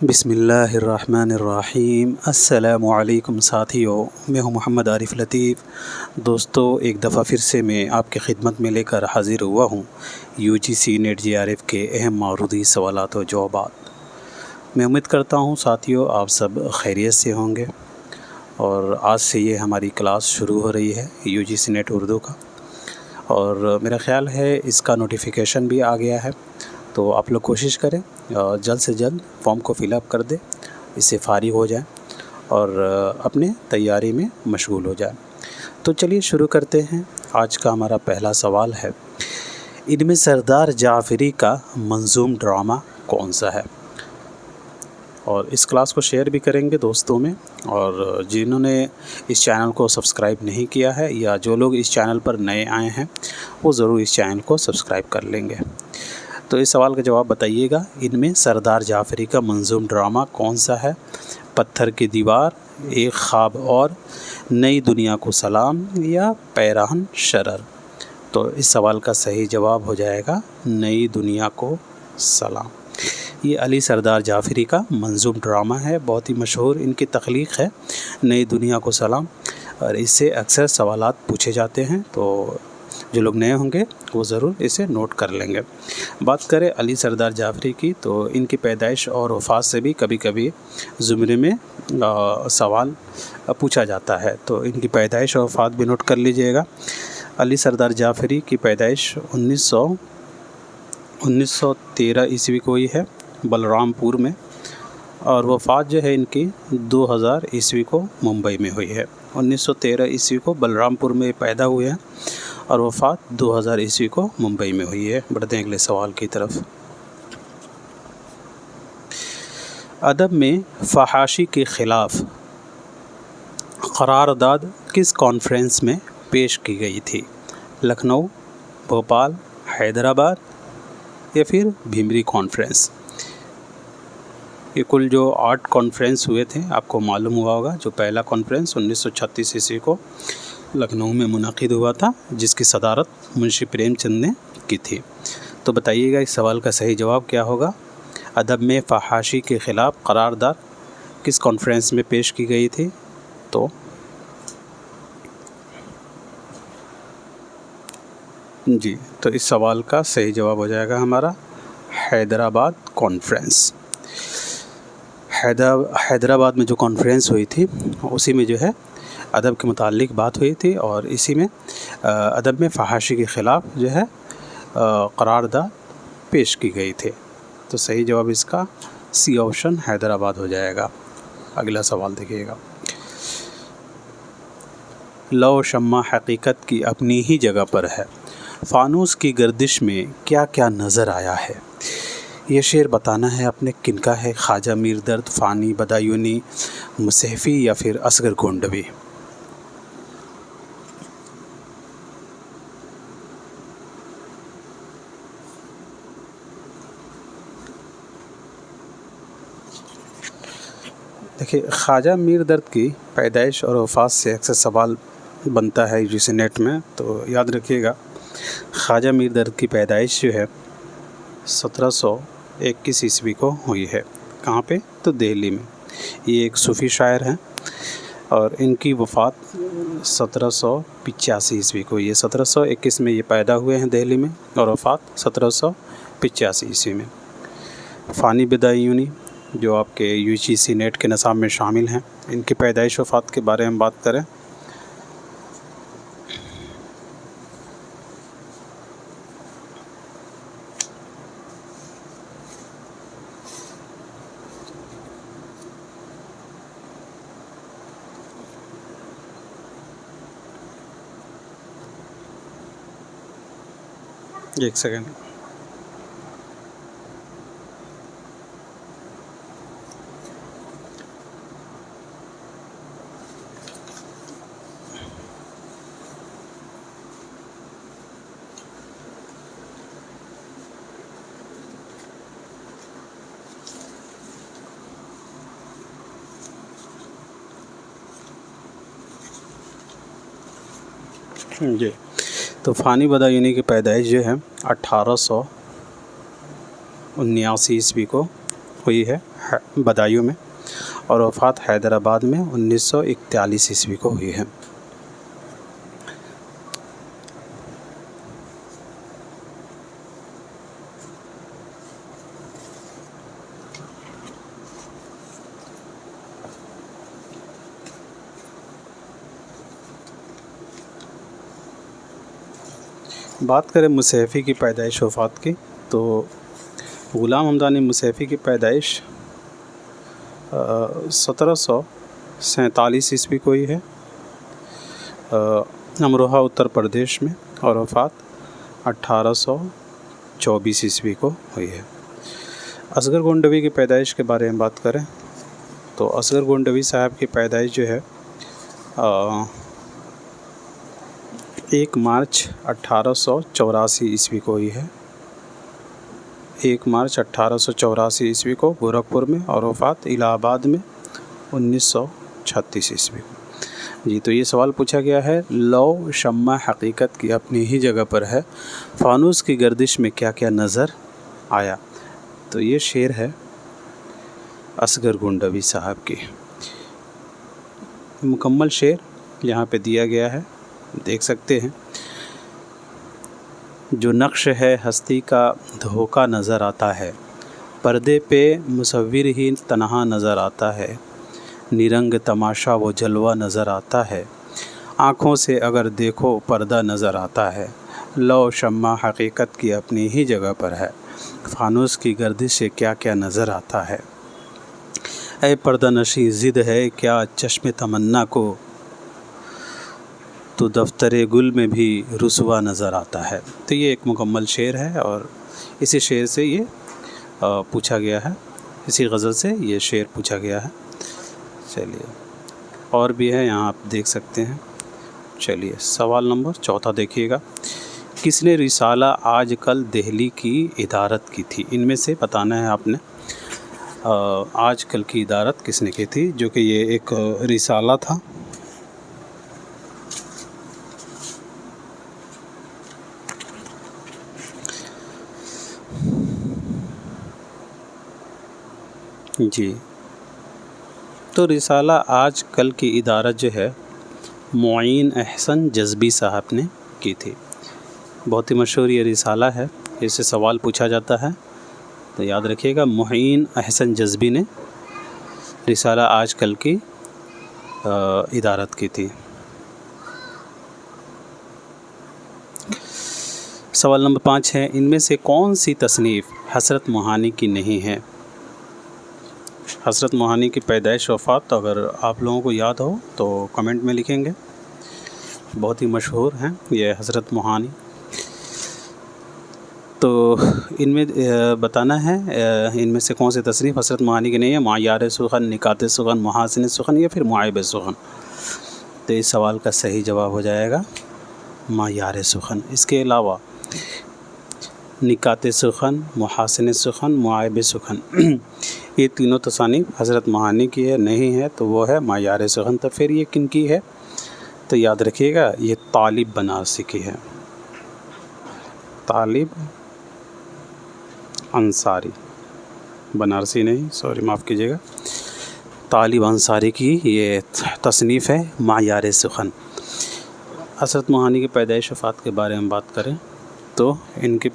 بسم اللہ الرحمن الرحیم۔ السلام علیکم ساتھیو، میں ہوں محمد عارف لطیف۔ دوستو، ایک دفعہ پھر سے میں آپ کی خدمت میں لے کر حاضر ہوا ہوں UGC نیٹ JRF کے اہم معروضی سوالات و جوابات۔ میں امید کرتا ہوں ساتھیو آپ سب خیریت سے ہوں گے، اور آج سے یہ ہماری کلاس شروع ہو رہی ہے UGC نیٹ اردو کا، اور میرا خیال ہے اس کا نوٹیفیکیشن بھی آ گیا ہے، تو آپ لوگ کوشش کریں جلد سے جلد فارم کو فل اپ کر دیں، اس سے فارغ ہو جائیں اور اپنے تیاری میں مشغول ہو جائیں۔ تو چلیے شروع کرتے ہیں۔ آج کا ہمارا پہلا سوال ہے، ان میں سردار جعفری کا منظوم ڈرامہ کون سا ہے؟ اور اس کلاس کو شیئر بھی کریں گے دوستوں میں، اور جنہوں نے اس چینل کو سبسکرائب نہیں کیا ہے یا جو لوگ اس چینل پر نئے آئے ہیں وہ ضرور اس چینل کو سبسکرائب کر لیں گے۔ تو اس سوال کا جواب بتائیے گا، ان میں سردار جعفری کا منظوم ڈرامہ کون سا ہے؟ پتھر کی دیوار، ایک خواب اور نئی دنیا کو سلام، یا پیراہن شرر؟ تو اس سوال کا صحیح جواب ہو جائے گا نئی دنیا کو سلام۔ یہ علی سردار جعفری کا منظوم ڈرامہ ہے، بہت ہی مشہور ان کی تخلیق ہے نئی دنیا کو سلام، اور اس سے اکثر سوالات پوچھے جاتے ہیں، تو جو لوگ نئے ہوں گے وہ ضرور اسے نوٹ کر لیں گے۔ بات کریں علی سردار جعفری کی، تو ان کی پیدائش اور وفات سے بھی کبھی کبھی زمرے میں سوال پوچھا جاتا ہے، تو ان کی پیدائش اور وفات بھی نوٹ کر لیجئے گا۔ علی سردار جعفری کی پیدائش 1913 عیسوی کو ہی ہے بلرام پور میں، اور وفات جو ہے ان کی 2000 عیسوی کو ممبئی میں ہوئی ہے۔ 1913 عیسوی کو بلرام پور میں پیدا ہوئے ہیں اور وفات 2000 عیسوی کو ممبئی میں ہوئی ہے۔ بڑھتے ہیں اگلے سوال کی طرف۔ ادب میں فحاشی کے خلاف قرارداد کس کانفرنس میں پیش کی گئی تھی؟ لکھنؤ، بھوپال، حیدرآباد، یا پھر بھیمری کانفرنس؟ یہ کل جو 8 کانفرنس ہوئے تھے آپ کو معلوم ہوا ہوگا۔ جو پہلا کانفرنس 1936 عیسوی کو لکھنؤ میں منعقد ہوا تھا، جس کی صدارت منشی پریم چند نے کی تھی۔ تو بتائیے گا اس سوال کا صحیح جواب کیا ہوگا؟ ادب میں فحاشی کے خلاف قرارداد کس کانفرنس میں پیش کی گئی تھی؟ تو اس سوال کا صحیح جواب ہو جائے گا ہمارا حیدرآباد کانفرنس۔ حیدرآباد میں جو کانفرنس ہوئی تھی اسی میں جو ہے ادب کے متعلق بات ہوئی تھی، اور اسی میں ادب میں فحاشی کے خلاف جو ہے قرارداد پیش کی گئی تھی۔ تو صحیح جواب اس کا سی آپشن حیدرآباد ہو جائے گا۔ اگلا سوال دیکھیے گا، لو و شمع حقیقت کی اپنی ہی جگہ پر ہے، فانوس کی گردش میں کیا کیا نظر آیا ہے؟ یہ شعر بتانا ہے اپنے کن کا ہے؟ خواجہ میر درد، فانی، بدایونی، مصحفی، یا پھر اصغر گونڈوی؟ دیکھیے، خواجہ میر درد کی پیدائش اور وفات سے اکثر سوال بنتا ہے UGC نیٹ میں، تو یاد رکھیے گا خواجہ میر درد کی پیدائش جو ہے 1721 عیسوی کو ہوئی ہے۔ کہاں پہ؟ تو دہلی میں۔ یہ ایک صوفی شاعر ہیں، اور ان کی وفات 1785 عیسوی کو ہوئی ہے۔ 1721 میں یہ پیدا ہوئے ہیں دہلی میں، اور وفات 1785 عیسوی میں۔ فانی بدایونی جو آپ کے UGC نیٹ کے نصاب میں شامل ہیں، ان کی پیدائش وفات کے بارے میں بات کریں۔ ایک سیکنڈ۔ جی، تو فانی بدایونی کی پیدائش جو ہے 1879 عیسوی کو ہوئی ہے بدایوں میں، اور وفات حیدرآباد میں 1941 عیسوی کو ہوئی ہے۔ بات کریں مصحفی کی پیدائش وفات کی، تو غلام حمدانی مصحفی کی پیدائش 1747 عیسوی کو ہوئی ہے امروہہ اتر پردیش میں، اور وفات 1824 عیسوی کو ہوئی ہے۔ اصغر گونڈوی کی پیدائش کے بارے میں بات کریں تو اصغر گونڈوی صاحب کی پیدائش جو ہے 1 مارچ 1884 عیسوی کو ہوئی ہے، 1 مارچ 1884 عیسوی کو گورکھپور میں، اور وفات الہ آباد میں 1936 عیسوی کو۔ جی تو یہ سوال پوچھا گیا ہے، لو شمع حقیقت کی اپنی ہی جگہ پر ہے، فانوس کی گردش میں کیا کیا نظر آیا؟ تو یہ شعر ہے اصغر گونڈوی صاحب کی۔ مکمل شعر یہاں پہ دیا گیا ہے، دیکھ سکتے ہیں۔ جو نقش ہے ہستی کا دھوکا نظر آتا ہے، پردے پہ مصور ہی تنہا نظر آتا ہے، نرنگ تماشا وہ جلوہ نظر آتا ہے، آنکھوں سے اگر دیکھو پردہ نظر آتا ہے، لو شمع حقیقت کی اپنی ہی جگہ پر ہے، فانوس کی گردش سے کیا کیا نظر آتا ہے، اے پردہ نشی ضد ہے کیا چشم تمنا کو، تو دفتر گل میں بھی رسوا نظر آتا ہے۔ تو یہ ایک مکمل شعر ہے، اور اسی شعر سے یہ پوچھا گیا ہے، اسی غزل سے یہ شعر پوچھا گیا ہے۔ چلیے اور بھی ہے یہاں آپ دیکھ سکتے ہیں۔ چلیے سوال نمبر 4 دیکھیے گا، کس نے رسالہ آج کل دہلی کی ادارت کی تھی؟ ان میں سے بتانا ہے آپ نے آج کل کی ادارت کس نے کی تھی، جو کہ یہ ایک رسالہ تھا۔ جی تو رسالہ آج کل کی ادارت جو ہے معین احسن جذبی صاحب نے کی تھی۔ بہت ہی مشہور یہ رسالہ ہے، اس سے سوال پوچھا جاتا ہے تو یاد رکھیے گا، معین احسن جذبی نے رسالہ آج کل کی ادارت کی تھی۔ سوال نمبر 5 ہے، ان میں سے کون سی تصنیف حضرت موہانی کی نہیں ہے؟ حضرت موہانی کی پیدائش وفات اگر آپ لوگوں کو یاد ہو تو کمنٹ میں لکھیں گے، بہت ہی مشہور ہیں یہ حضرت موہانی۔ تو ان میں بتانا ہے ان میں سے کون سی تصنیف حضرت موہانی کی نہیں ہے، معیار سخن، نکات سخن، محاسن سخن یا پھر معایب سخن؟ تو اس سوال کا صحیح جواب ہو جائے گا معیار سخن۔ اس کے علاوہ نکات سخن، محاسن سخن، معایب سخن، یہ تینوں تصانیف حضرت موہانی کی ہے نہیں ہے، تو وہ ہے معیار سخن۔ تو پھر یہ کن کی ہے؟ تو یاد رکھیے گا یہ طالب بنارسی کی ہے، طالب انصاری، بنارسی نہیں، سوری معاف کیجیے گا، طالب انصاری کی یہ تصنیف ہے معیار سخن۔ حضرت موہانی کی پیدائش وفات کے بارے میں بات کریں تو ان کی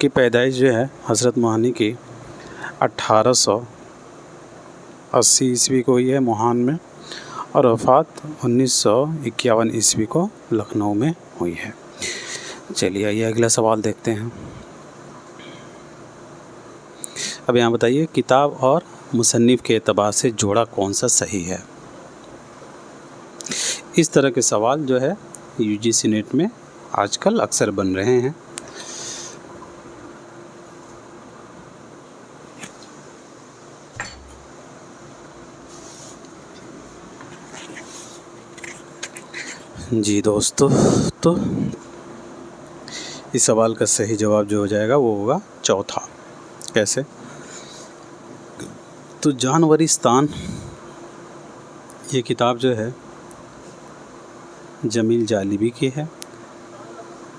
پیدائش جو ہے حضرت موہانی کی 1880 عیسوی کو ہوئی ہے موہان میں، اور وفات 1951 عیسوی کو لکھنؤ میں ہوئی ہے۔ چلیے آئیے اگلا سوال دیکھتے ہیں۔ اب یہاں بتائیے، کتاب اور مصنف کے اعتبار سے جوڑا کون سا صحیح ہے؟ اس طرح کے سوال جو ہے UGC نیٹ میں آج کل اکثر بن رہے ہیں۔ جی دوستو، تو اس سوال کا صحیح جواب جو ہو جائے گا وہ ہوگا چوتھا۔ کیسے؟ تو جانورستان یہ کتاب جو ہے جمیل جالبی کی ہے۔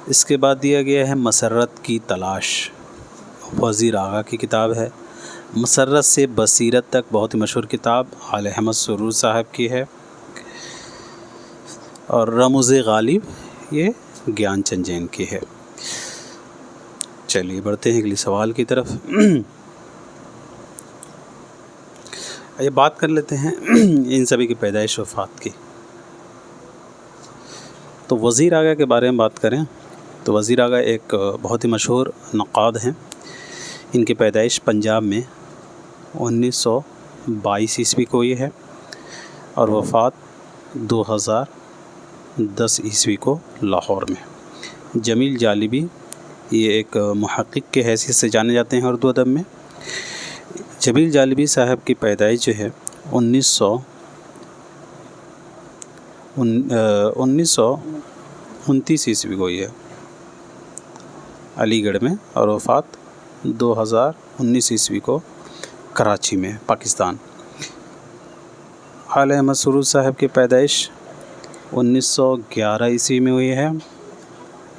اس کے بعد دیا گیا ہے مسرت کی تلاش، وزیر آغا کی کتاب ہے۔ مسرت سے بصیرت تک بہت ہی مشہور کتاب آل احمد سرور صاحب کی ہے۔ اور رموز غالب یہ گیان چند جین کی ہے۔ چلیے بڑھتے ہیں اگلی سوال کی طرف۔ یہ بات کر لیتے ہیں ان سبھی کی پیدائش و وفات کی۔ تو وزیر آغا کے بارے میں بات کریں تو وزیر آغا ایک بہت ہی مشہور نقاد ہیں۔ ان کی پیدائش پنجاب میں 1922 عیسوی کو یہ ہے اور وفات 2010 عیسوی کو لاہور میں۔ جمیل جالبی یہ ایک محقق کے حیثیت سے جانے جاتے ہیں اردو ادب میں۔ جمیل جالبی صاحب کی پیدائش جو ہے 1929 عیسوی کو یہ ہے علی گڑھ میں، اور وفات 2019 عیسوی کو کراچی میں، پاکستان۔ آل احمد سرور صاحب کی پیدائش 1911 عیسوی میں ہوئی ہے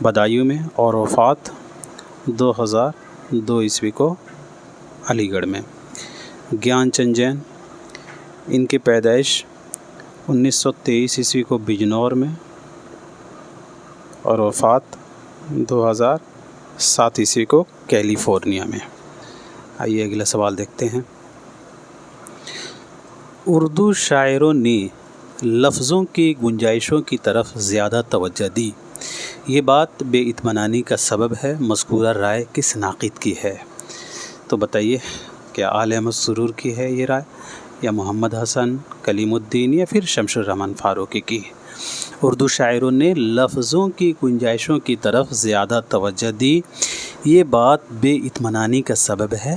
بدایوں میں، اور وفات 2002 عیسوی کو علی گڑھ میں۔ گیان چند جین ان کی پیدائش 1923 عیسوی کو بجنور میں، اور وفات 2007 عیسوی کو کیلیفورنیا میں۔ آئیے اگلا سوال دیکھتے ہیں۔ اردو شاعروں نے لفظوں کی گنجائشوں کی طرف زیادہ توجہ دی، یہ بات بے اطمینانی کا سبب ہے، مذکورہ رائے کس ناقد کی ہے؟ تو بتائیے، کیا آل احمد سرور کی ہے یہ رائے، یا محمد حسن، کلیم الدین، یا پھر شمس الرحمن فاروقی کی؟ اردو شاعروں نے لفظوں کی گنجائشوں کی طرف زیادہ توجہ دی، یہ بات بے اطمینانی کا سبب ہے،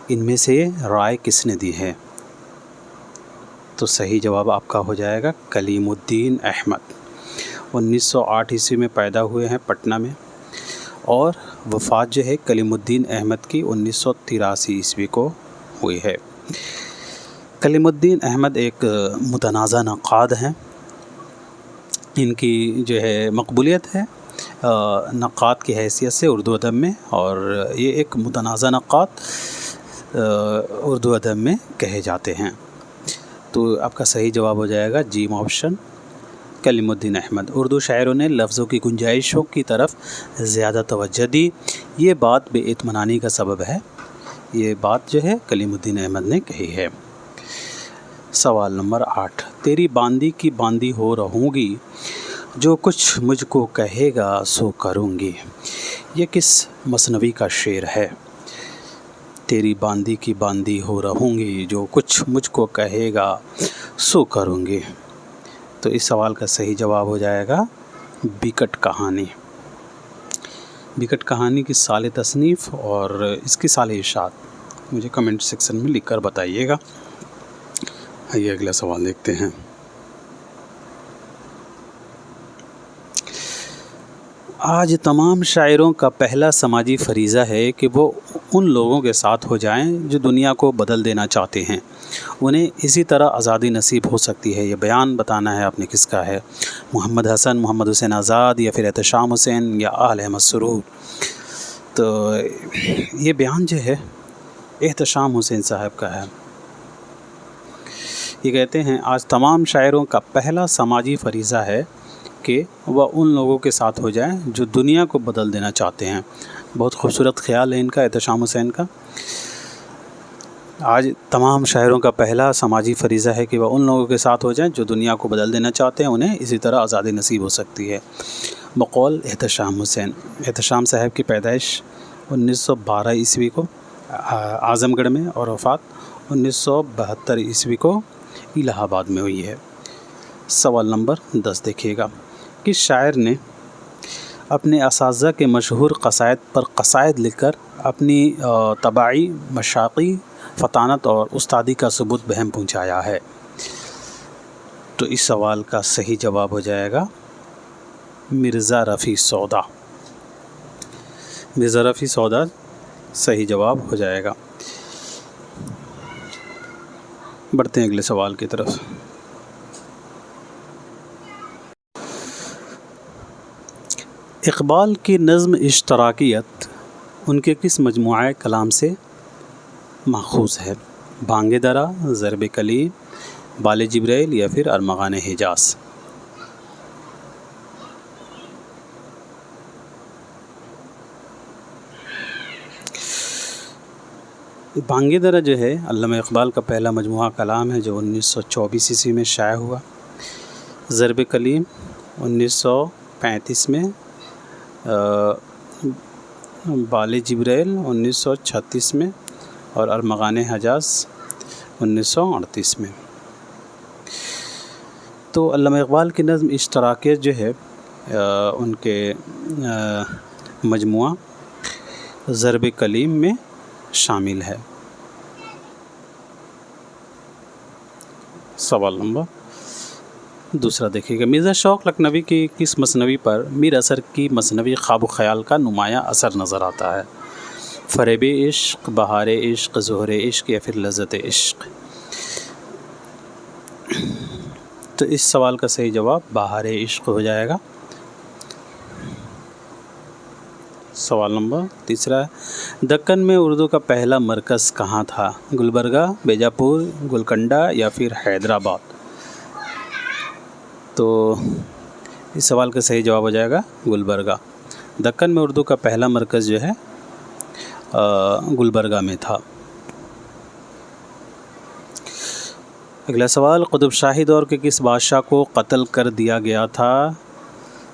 ان میں سے رائے کس نے دی ہے؟ تو صحیح جواب آپ کا ہو جائے گا کلیم الدین احمد۔ 1908 عیسوی میں پیدا ہوئے ہیں پٹنہ میں، اور وفات جو ہے کلیم الدین احمد کی 1983 عیسوی کو ہوئی ہے۔ کلیم الدین احمد ایک متنازع نقاد ہیں۔ ان کی جو ہے مقبولیت ہے نقاد کی حیثیت سے اردو ادب میں، اور یہ ایک متنازع نقاد اردو ادب میں کہے جاتے ہیں۔ تو آپ کا صحیح جواب ہو جائے گا جیم آپشن، کلیم الدین احمد۔ اردو شاعروں نے لفظوں کی گنجائشوں کی طرف زیادہ توجہ دی، یہ بات بے اطمینانی کا سبب ہے، یہ بات جو ہے کلیم الدین احمد نے کہی ہے۔ سوال نمبر 8۔ تیری باندی کی باندی ہو رہوں گی، جو کچھ مجھ کو کہے گا سو کروں گی، یہ کس مثنوی کا شعر ہے؟ تیری باندی کی باندی ہو رہوں گی، جو کچھ مجھ کو کہے گا سو کروں گی۔ تو اس سوال کا صحیح جواب ہو جائے گا بیکٹ کہانی۔ بیکٹ کہانی کی سال تصنیف اور اس کی سال اشاعت مجھے کمنٹ سیکشن میں لکھ کر بتائیے گا۔ آئیے اگلا سوال دیکھتے ہیں۔ آج تمام شاعروں کا پہلا سماجی فریضہ ہے کہ وہ ان لوگوں کے ساتھ ہو جائیں جو دنیا کو بدل دینا چاہتے ہیں، انہیں اسی طرح آزادی نصیب ہو سکتی ہے۔ یہ بیان بتانا ہے آپ نے کس کا ہے، محمد حسن، محمد حسین آزاد، یا پھر احتشام حسین، یا آل احمد سرور؟ تو یہ بیان جو ہے احتشام حسین صاحب کا ہے۔ یہ کہتے ہیں آج تمام شاعروں کا پہلا سماجی فریضہ ہے کہ وہ ان لوگوں کے ساتھ ہو جائیں جو دنیا کو بدل دینا چاہتے ہیں۔ بہت خوبصورت خیال ہے ان کا، احتشام حسین کا۔ آج تمام شاعروں کا پہلا سماجی فریضہ ہے کہ وہ ان لوگوں کے ساتھ ہو جائیں جو دنیا کو بدل دینا چاہتے ہیں، انہیں اسی طرح آزادی نصیب ہو سکتی ہے، بقول احتشام حسین۔ احتشام صاحب کی پیدائش 1912 عیسوی کو اعظم گڑھ میں، اور وفات 1972 عیسوی کو الہ آباد میں ہوئی ہے۔ سوال نمبر 10 دیکھیے گا۔ کس شاعر نے اپنے اساتذہ کے مشہور قصائد پر قصائد لکھ کر اپنی طباعی، مشاقی، فطانت اور استادی کا ثبوت بہم پہنچایا ہے؟ تو اس سوال کا صحیح جواب ہو جائے گا مرزا رفیع سودا۔ مرزا رفیع سودا صحیح جواب ہو جائے گا۔ بڑھتے ہیں اگلے سوال کی طرف۔ اقبال کی نظم اشتراکیت ان کے کس مجموعہ کلام سے ماخوذ ہے؟ بانگ درا، ضرب کلیم، بال جبریل یا پھر ارمغان حجاز؟ بانگ درا جو ہے علامہ اقبال کا پہلا مجموعہ کلام ہے جو 1924 عیسوی میں شائع ہوا۔ ضرب کلیم 1935 میں، بال جبریل 1936 میں اور ارمغان حجاز 1938 میں۔ تو علامہ اقبال کی نظم اشتراکیت جو ہے ان کے مجموعہ ضرب کلیم میں شامل ہے۔ سوال نمبر دوسرا دیکھیے گا، مرزا شوق لکھنوی کی کس مثنوی پر میر اثر کی مثنوی خواب و خیال کا نمایاں اثر نظر آتا ہے؟ فریب عشق، بہار عشق، ظہر عشق یا پھر لذت عشق؟ تو اس سوال کا صحیح جواب بہار عشق ہو جائے گا۔ سوال نمبر تیسرا ہے، دکن میں اردو کا پہلا مرکز کہاں تھا؟ گلبرگہ، بیجاپور، گولکنڈہ یا پھر حیدرآباد؟ تو اس سوال کا صحیح جواب ہو جائے گا گلبرگہ۔ دکن میں اردو کا پہلا مرکز جو ہے گلبرگہ میں تھا۔ اگلا سوال، قطب شاہی دور کے کس بادشاہ کو قتل کر دیا گیا تھا؟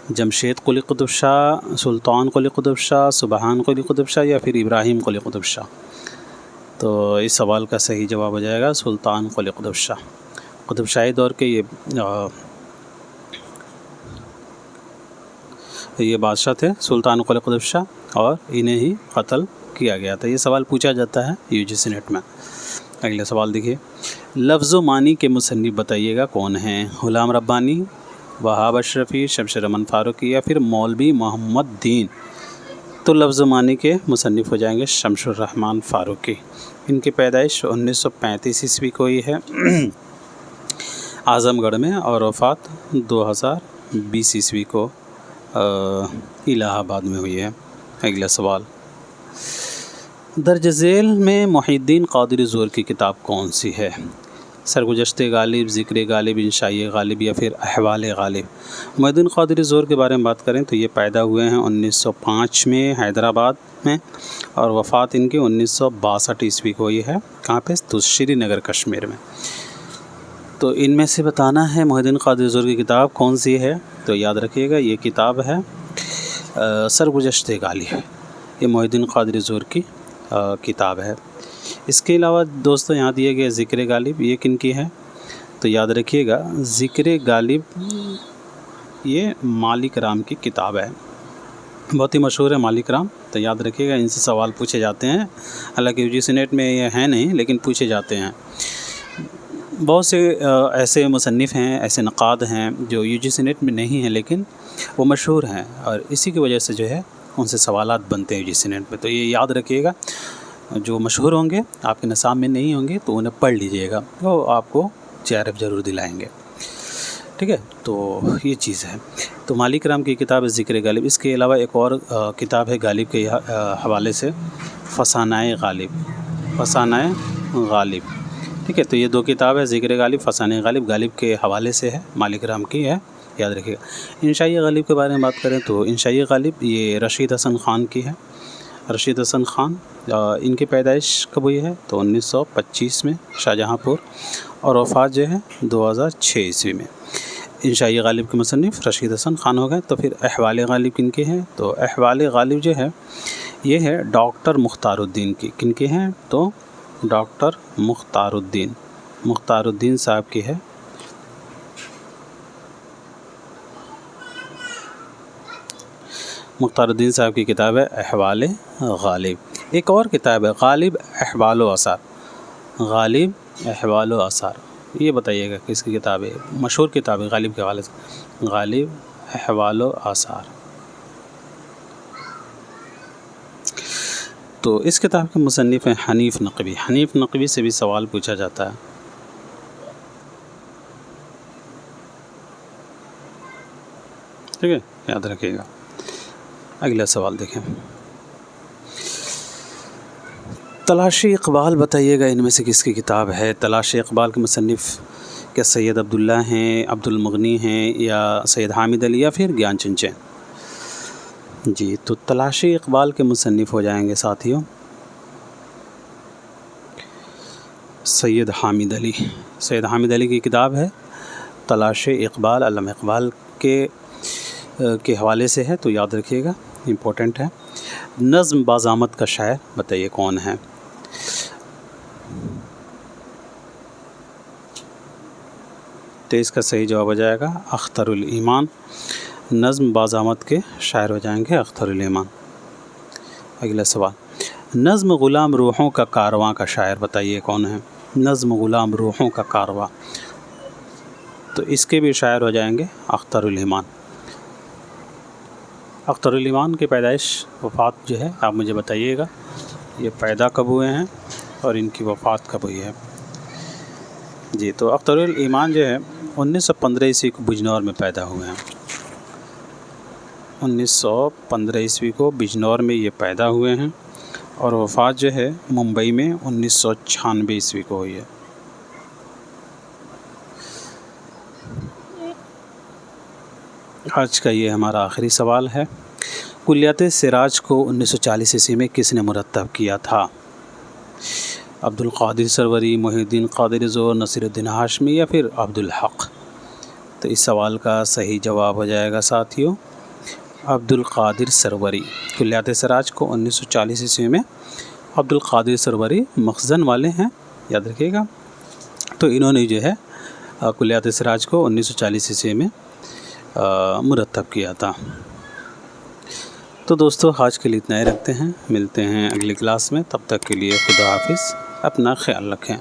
جمشید قلی قطب شاہ، سلطان قلی قطب شاہ، سبحان قلی قطب شاہ یا پھر ابراہیم قلی قطب شاہ؟ تو اس سوال کا صحیح جواب ہو جائے گا سلطان قلی قطب شاہ۔ قطب شاہی دور کے یہ بادشاہ تھے سلطان قلی قطب شاہ، اور انہیں ہی قتل کیا گیا تھا۔ یہ سوال پوچھا جاتا ہے UGC نیٹ میں۔ اگلا سوال دیکھیے، لفظ و معنی کے مصنف بتائیے گا کون ہیں؟ غلام ربانی، وہاب اشرفی، شمشیر رحمان فاروقی یا پھر مولوی محمد دین؟ تو لفظ و معنی کے مصنف ہو جائیں گے شمشیر رحمان فاروقی۔ ان کی پیدائش 1935 عیسوی کو ہی ہے اعظم گڑھ میں، اور وفات 2020 عیسوی کو الہ آباد میں ہوئی ہے۔ اگلا سوال، درج ذیل میں محی الدین قادری زور کی کتاب کون سی ہے؟ سرگزشت غالب، ذکر غالب، انشائی غالب یا پھر احوال غالب؟ محی الدین قادری زور کے بارے میں بات کریں تو یہ پیدا ہوئے ہیں 1905 میں حیدرآباد میں، اور وفات ان کی 1962 عیسوی کو ہوئی ہے۔ کہاں پہ؟ تو شری نگر کشمیر میں۔ تو ان میں سے بتانا ہے محی الدین قادری زور کی کتاب کون سی ہے، تو یاد رکھیے گا یہ کتاب ہے سرگزشت غالب، یہ محی الدین قادری زور کی کتاب ہے۔ اس کے علاوہ دوستوں یہاں دیے گئے ذکر غالب، یہ کن کی ہے؟ تو یاد رکھیے گا ذکر غالب یہ مالک رام کی کتاب ہے، بہت ہی مشہور ہے مالک رام۔ تو یاد رکھیے گا ان سے سوال پوچھے جاتے ہیں، حالانکہ UGC نیٹ میں یہ ہے نہیں لیکن پوچھے جاتے ہیں۔ بہت سے ایسے مصنف ہیں، ایسے نقاد ہیں جو UGC نیٹ میں نہیں ہیں لیکن وہ مشہور ہیں، اور اسی کی وجہ سے جو ہے ان سے سوالات بنتے ہیں UGC نیٹ میں۔ تو یہ یاد رکھیے گا، جو مشہور ہوں گے آپ کے نصاب میں نہیں ہوں گے تو انہیں پڑھ لیجئے گا، وہ آپ کو JRF ضرور دلائیں گے، ٹھیک ہے؟ تو یہ چیز ہے۔ تو مالک رام کی کتاب ہے ذکر غالب۔ اس کے علاوہ ایک اور کتاب ہے غالب کے حوالے سے، فسانۂ غالب، فسانۂ غالب، ٹھیک ہے؟ تو یہ دو کتاب ہے، ذکر غالب، فسانۂ غالب، غالب کے حوالے سے ہے، مالک رام کی ہے، یاد رکھیے گا۔ انشائی غالب کے بارے میں بات کریں تو انشائی غالب یہ رشید حسن خان کی ہے، رشید حسن خان۔ ان کی پیدائش کب ہوئی ہے؟ تو 1925 میں شاہجہاں پور، اور وفات جو ہے 2006 عیسوی میں۔ انشائی غالب کے مصنف رشید حسن خان ہو گئے۔ تو پھر احوال غالب کن کے ہیں؟ تو احوال غالب جو ہے یہ ہے ڈاکٹر مختار الدین کی۔ کن کے ہیں؟ تو ڈاکٹر مختار الدین صاحب کی ہے۔ مختار الدین صاحب کی کتاب ہے احوال غالب۔ ایک اور کتاب ہے غالب احوال و آثار، غالب احوال و آثار، یہ بتائیے گا کس کی کتاب ہے؟ مشہور کتاب ہے غالب کے حوالے سے، غالب احوال و آثار۔ تو اس کتاب کے مصنف ہیں حنیف نقوی۔ حنیف نقوی سے بھی سوال پوچھا جاتا ہے۔ ٹھیک ہے، یاد رکھیے گا۔ اگلا سوال دیکھیں، تلاش اقبال بتائیے گا ان میں سے کس کی کتاب ہے؟ تلاش اقبال کے مصنف کیا سید عبداللہ ہیں، عبد المغنی ہیں، یا سید حامد علی، یا پھر گیان چند چین؟ جی تو تلاش اقبال کے مصنف ہو جائیں گے ساتھیوں سید حامد علی۔ سید حامد علی کی کتاب ہے تلاش اقبال، علامہ اقبال کے حوالے سے ہے، تو یاد رکھیے گا، امپورٹنٹ ہے۔ نظم بازآمد کا شاعر بتائیے کون ہے؟ تو اس کا صحیح جواب ہو جائے گا اختر الایمان۔ نظم بازآمد کے شاعر ہو جائیں گے اختر الایمان۔ اگلا سوال، نظم غلام روحوں کا کارواں کا شاعر بتائیے کون ہے؟ نظم غلام روحوں کا کارواں، تو اس کے بھی شاعر ہو جائیں گے اختر الایمان۔ اختر الایمان کی پیدائش وفات جو ہے آپ مجھے بتائیے گا، یہ پیدا کب ہوئے ہیں اور ان کی وفات کب ہوئی ہے؟ جی تو اختر الایمان جو ہے 1915 عیسوی کو بجنور میں پیدا ہوئے ہیں۔ 1915 عیسوی کو بجنور میں یہ پیدا ہوئے ہیں، اور وفات جو ہے ممبئی میں 1996 عیسوی کو ہوئی ہے۔ آج کا یہ ہمارا آخری سوال ہے، کلیات سراج کو 1940 عیسوی میں کس نے مرتب کیا تھا؟ عبد القادر سروری، محی الدین قادری زور، نصیر الدین ہاشمی، یا پھر عبد الحق؟ تو اس سوال کا صحیح جواب ہو جائے گا ساتھیوں عبد القادر سروری۔ کلیات سراج کو 1940 عیسوی میں عبد القادر سروری مخزن والے ہیں، یاد رکھیے گا۔ تو انہوں نے جو ہے کلیات سراج کو 1940 عیسوی میں مرتب کیا تھا۔ تو دوستو آج کے لیے اتنا ہی رکھتے ہیں، ملتے ہیں اگلی کلاس میں، تب تک کے لیے خدا حافظ، اپنا خیال رکھیں۔